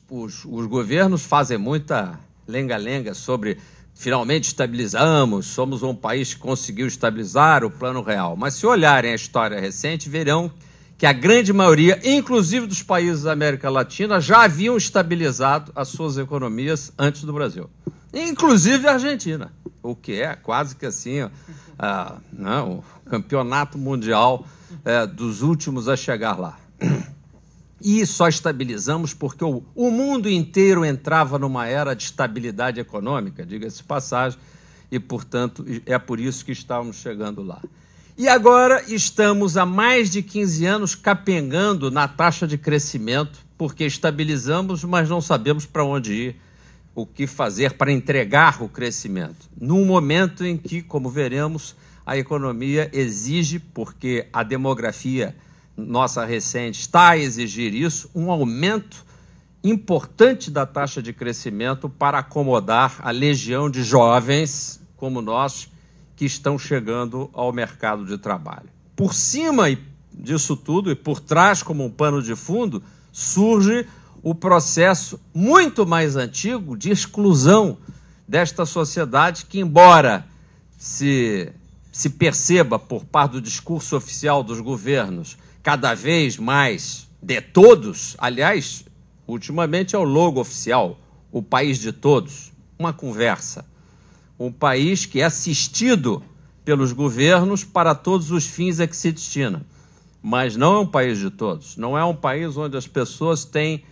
os governos fazem muita lenga-lenga sobre finalmente estabilizamos, somos um país que conseguiu estabilizar o plano real. Mas se olharem a história recente, verão que a grande maioria, inclusive dos países da América Latina, já haviam estabilizado as suas economias antes do Brasil. Inclusive a Argentina, o que é quase que assim, o campeonato mundial dos últimos a chegar lá. E só estabilizamos porque o mundo inteiro entrava numa era de estabilidade econômica, diga-se de passagem, e, portanto, é por isso que estávamos chegando lá. E agora estamos há mais de 15 anos capengando na taxa de crescimento, porque estabilizamos, mas não sabemos para onde ir, o que fazer para entregar o crescimento. Num momento em que, como veremos, a economia exige, porque a demografia nossa recente está a exigir isso, um aumento importante da taxa de crescimento para acomodar a legião de jovens como nós que estão chegando ao mercado de trabalho. Por cima disso tudo e por trás, como um pano de fundo, surge o processo muito mais antigo de exclusão desta sociedade que, embora se perceba por parte do discurso oficial dos governos cada vez mais de todos, aliás, ultimamente é o logo oficial, o país de todos, uma conversa. Um país que é assistido pelos governos para todos os fins a que se destina. Mas não é um país de todos, não é um país onde as pessoas têm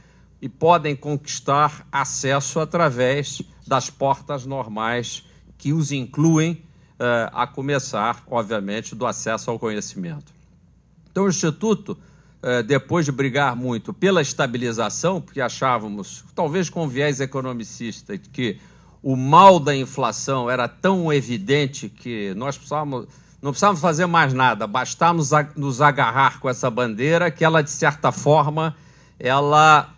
e podem conquistar acesso através das portas normais que os incluem, a começar, obviamente, do acesso ao conhecimento. Então, o Instituto, depois de brigar muito pela estabilização, porque achávamos, talvez com viés economicista, que o mal da inflação era tão evidente que nós não precisávamos fazer mais nada, bastávamos nos agarrar com essa bandeira, que ela, de certa forma, ela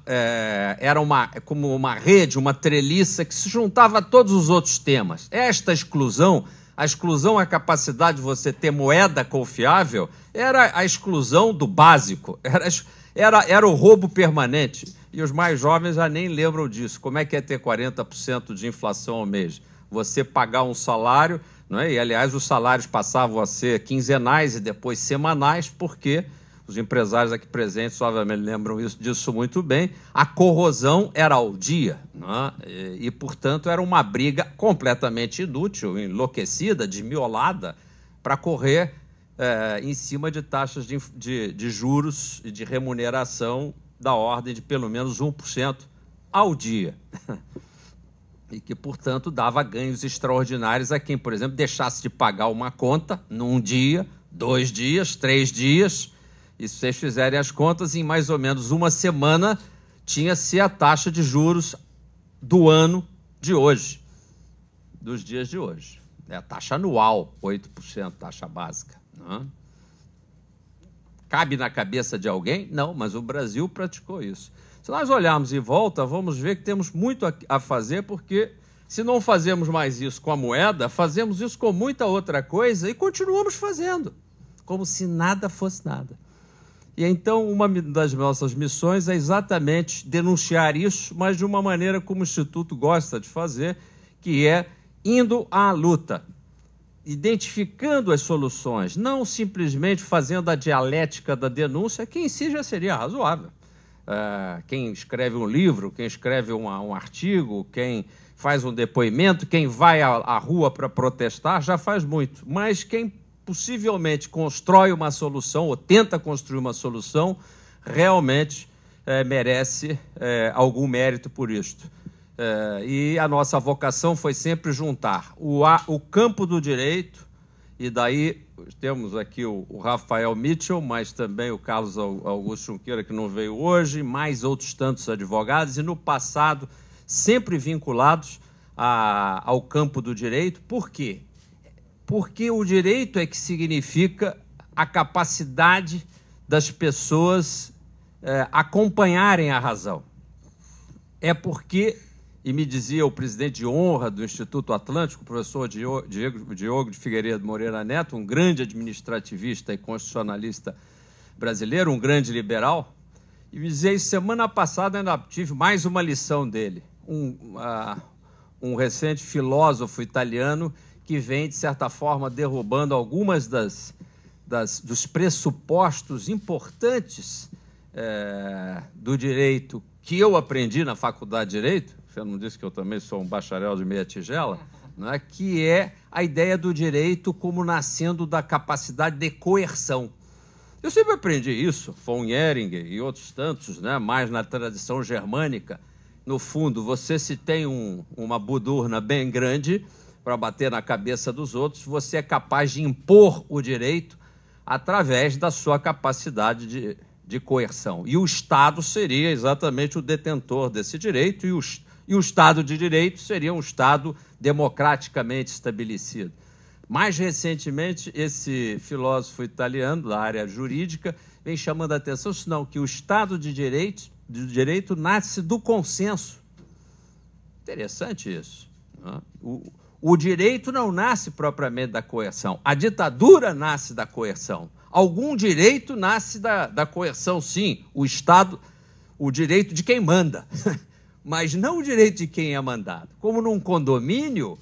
era como uma rede, uma treliça que se juntava a todos os outros temas. Esta exclusão, a exclusão à capacidade de você ter moeda confiável, era a exclusão do básico, era o roubo permanente. E os mais jovens já nem lembram disso. Como é que é ter 40% de inflação ao mês? Você pagar um salário, não é? E, aliás, os salários passavam a ser quinzenais e depois semanais, porque os empresários aqui presentes, obviamente, lembram disso muito bem. A corrosão era ao dia, não é? E, portanto, era uma briga completamente inútil, enlouquecida, desmiolada, para correr em cima de taxas de juros e de remuneração da ordem de pelo menos 1% ao dia. E que, portanto, dava ganhos extraordinários a quem, por exemplo, deixasse de pagar uma conta num dia, 2 dias, 3 dias. E se vocês fizerem as contas, em mais ou menos uma semana tinha-se a taxa de juros do ano de hoje, dos dias de hoje. É a taxa anual, 8%, taxa básica. Não é? Cabe na cabeça de alguém? Não, mas o Brasil praticou isso. Se nós olharmos em volta, vamos ver que temos muito a fazer, porque se não fazemos mais isso com a moeda, fazemos isso com muita outra coisa e continuamos fazendo, como se nada fosse nada. E então uma das nossas missões é exatamente denunciar isso, mas de uma maneira como o Instituto gosta de fazer, que é indo à luta, identificando as soluções, não simplesmente fazendo a dialética da denúncia, que em si já seria razoável. Quem escreve um livro, quem escreve um artigo, quem faz um depoimento, quem vai à rua para protestar, já faz muito. Mas quem possivelmente constrói uma solução ou tenta construir uma solução, realmente merece algum mérito por isto. E a nossa vocação foi sempre juntar o campo do direito, e daí temos aqui o Rafael Mitchell, mas também o Carlos Augusto Junqueira, que não veio hoje, mais outros tantos advogados, e no passado sempre vinculados ao campo do direito. Por quê? Porque o direito é que significa a capacidade das pessoas acompanharem a razão. É porque, e me dizia o presidente de honra do Instituto Atlântico, o professor Diogo de Figueiredo Moreira Neto, um grande administrativista e constitucionalista brasileiro, um grande liberal, E me dizia, semana passada ainda tive mais uma lição dele. Um recente filósofo italiano que vem, de certa forma, derrubando algumas dos pressupostos importantes do direito que eu aprendi na faculdade de Direito. Você não disse que eu também sou um bacharel de meia tigela? Né, que é a ideia do direito como nascendo da capacidade de coerção. Eu sempre aprendi isso, von Ehringer e outros tantos, né, mais na tradição germânica. No fundo, você se tem uma budurna bem grande para bater na cabeça dos outros, você é capaz de impor o direito através da sua capacidade de coerção. E o Estado seria exatamente o detentor desse direito, e o Estado de Direito seria um Estado democraticamente estabelecido. Mais recentemente, esse filósofo italiano da área jurídica vem chamando a atenção, senão que o Estado de Direito nasce do consenso. Interessante isso. O direito não nasce propriamente da coerção. A ditadura nasce da coerção. Algum direito nasce da coerção, sim. O Estado, o direito de quem manda, mas não o direito de quem é mandado. Como num condomínio,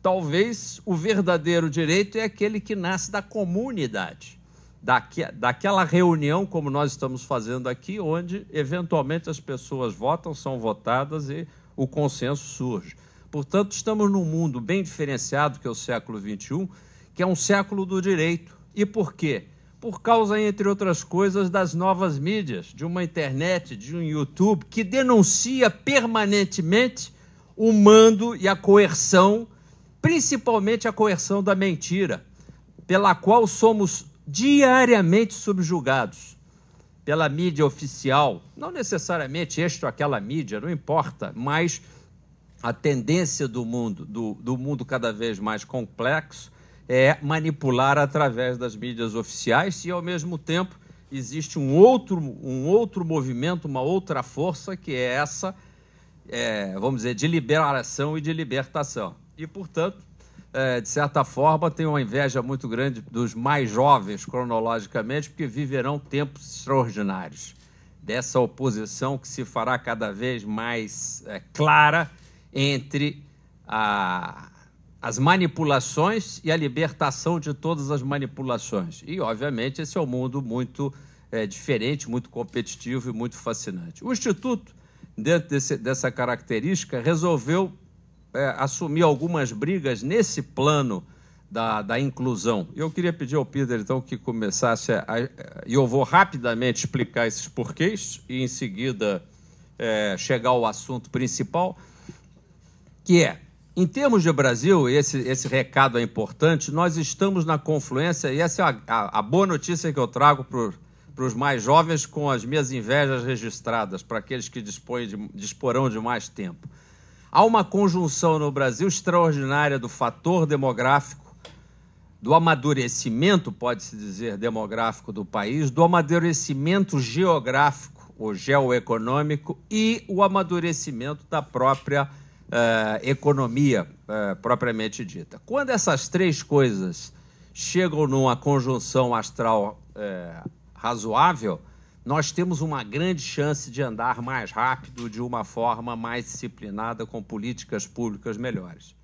talvez o verdadeiro direito é aquele que nasce da comunidade, daquela reunião, como nós estamos fazendo aqui, onde, eventualmente, as pessoas votam, são votadas e o consenso surge. Portanto, estamos num mundo bem diferenciado, que é o século XXI, que é um século do direito. E por quê? Por causa, entre outras coisas, das novas mídias, de uma internet, de um YouTube, que denuncia permanentemente o mando e a coerção, principalmente a coerção da mentira, pela qual somos diariamente subjugados pela mídia oficial, não necessariamente esta ou aquela mídia, não importa, mas a tendência do mundo cada vez mais complexo é manipular através das mídias oficiais e, ao mesmo tempo, existe um outro movimento, uma outra força, que é essa, vamos dizer, de liberação e de libertação. E, portanto, de certa forma, tenho uma inveja muito grande dos mais jovens, cronologicamente, porque viverão tempos extraordinários, dessa oposição que se fará cada vez mais clara entre as manipulações e a libertação de todas as manipulações. E, obviamente, esse é um mundo muito diferente, muito competitivo e muito fascinante. O Instituto, dentro dessa característica, resolveu assumir algumas brigas nesse plano da inclusão. Eu queria pedir ao Peter, então, que começasse e eu vou rapidamente explicar esses porquês e, em seguida, chegar ao assunto principal, que é, em termos de Brasil, esse recado é importante, nós estamos na confluência, e essa é a boa notícia que eu trago para os mais jovens, com as minhas invejas registradas, para aqueles que disporão de mais tempo. Há uma conjunção no Brasil extraordinária do fator demográfico, do amadurecimento, pode-se dizer, demográfico do país, do amadurecimento geográfico ou geoeconômico e o amadurecimento da própria economia propriamente dita. Quando essas três coisas chegam numa conjunção astral razoável, nós temos uma grande chance de andar mais rápido, de uma forma mais disciplinada, com políticas públicas melhores.